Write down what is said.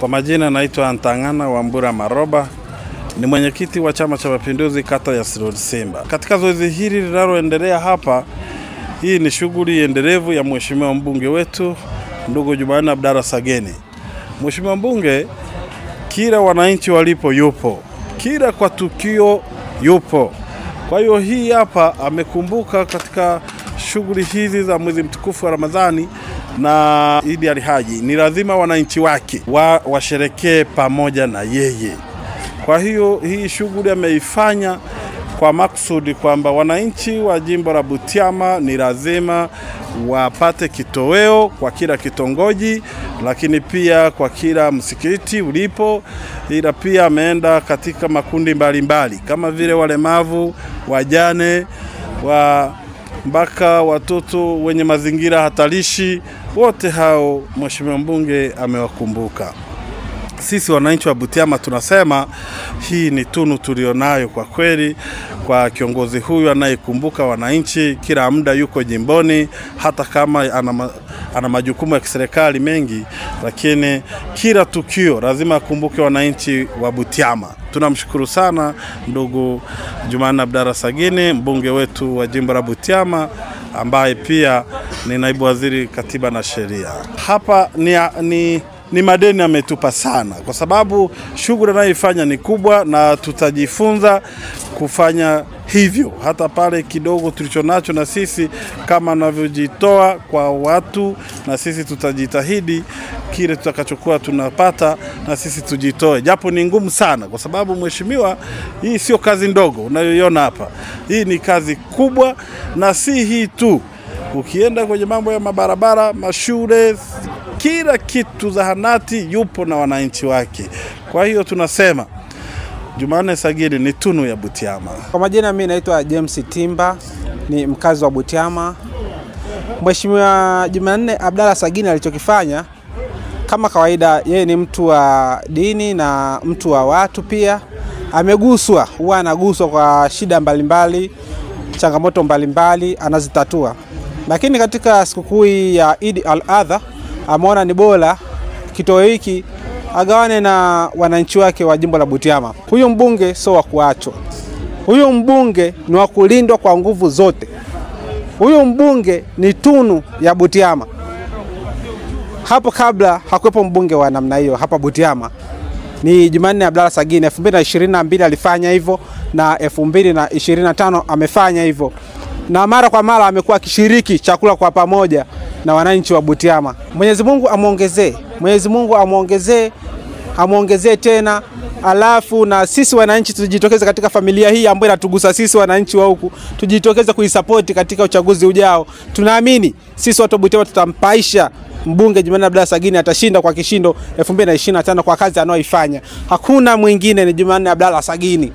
Kwa majina naitwa Ntangana Wambura Maroba, ni mwenyekiti wa Chama cha Mapinduzi kata ya Simba. Katika zoezi hili linaloendelea hapa, hii ni shughuli endelevu ya mheshimiwa mbunge wetu ndugu Jumanne Abdalla Sageni. Mheshimiwa mbunge kila wananchi walipo yupo, kila kwa tukio yupo. Kwa hiyo hii hapa amekumbuka katika shughuli hizi za mwezi mtukufu wa Ramadhani na Idi al-Haji, ni lazima wananchi wake washerekee pamoja na yeye. Kwa hiyo hii shughuli ameifanya kwa maksudi kwamba wananchi wa jimbo la Butiama ni lazima wapate kitoweo kwa kila kitongoji, lakini pia kwa kila msikiti ulipo. Ila pia ameenda katika makundi mbalimbali kama vile walemavu, wajane, mpaka watoto wenye mazingira hatarishi, wote hao mheshimiwa mbunge amewakumbuka. Sisi wananchi wa Butiama tunasema hii ni tunu tulionayo kwa kweli, kwa kiongozi huyu anayekumbuka wananchi kila muda, yuko jimboni, hata kama ana majukumu ya kiserikali mengi, lakini kila tukio lazima akumbuke wananchi wa Butiama. Tunamshukuru sana ndugu Jumanne Abdalla Sageni, mbunge wetu wa jimbo la Butiama, ambaye pia ni naibu waziri katiba na sheria. Hapa ni madeni ametupa sana, kwa sababu shughuli anayoifanya ni kubwa na tutajifunza kufanya hivyo. Hata pale kidogo tulichonacho na sisi kama anavyojitoa kwa watu, na sisi tutajitahidi kile tutakachokuwa tunapata na sisi tujitoe. Japo ni ngumu sana, kwa sababu mheshimiwa, hii sio kazi ndogo unayoiona hapa. Hii ni kazi kubwa, na si hii tu. Ukienda kwenye mambo ya mabarabara, mashule, kila kitu, zahanati, yupo na wananchi wake. Kwa hiyo tunasema Jumanne Sageni ni tunu ya Butiama. Kwa majina mimi naitwa James Timba, ni mkazi wa Butiama. Mheshimiwa Jumanne Abdalla Sageni alichokifanya, kama kawaida yeye ni mtu wa dini na mtu wa watu pia. Ameguswa, huwa anaguswa kwa shida mbalimbali, changamoto mbalimbali anazitatua. Lakini katika sikukuu ya Idi al-Adha ameona ni bora kitoweo hiki agawane na wananchi wake wa jimbo la Butiama. Huyu mbunge sio wa kuachwa. Huyu mbunge ni wa kulindwa kwa nguvu zote. Huyu mbunge ni tunu ya Butiama. Hapo kabla hakuwepo mbunge wa namna hiyo hapa Butiama. Ni Jumanne Abdalla Sageni. 2022 alifanya hivyo na 2025 amefanya hivyo. Na mara kwa mara amekuwa akishiriki chakula kwa pamoja na wananchi wa Butiama. Mwenyezi Mungu amuongezee. Mwenyezi Mungu amuongezee tena. Alafu na sisi wananchi tujitokeze katika familia hii ambayo inatugusa sisi wananchi wa huku. Tujitokeze kuisupport katika uchaguzi ujao. Tunaamini sisi watu wa Butiama tutampaisha mbunge Jumanne Abdalla Sageni, atashinda kwa kishindo 2025 kwa kazi anayoifanya. Hakuna mwingine, ni Jumanne Abdalla Sageni.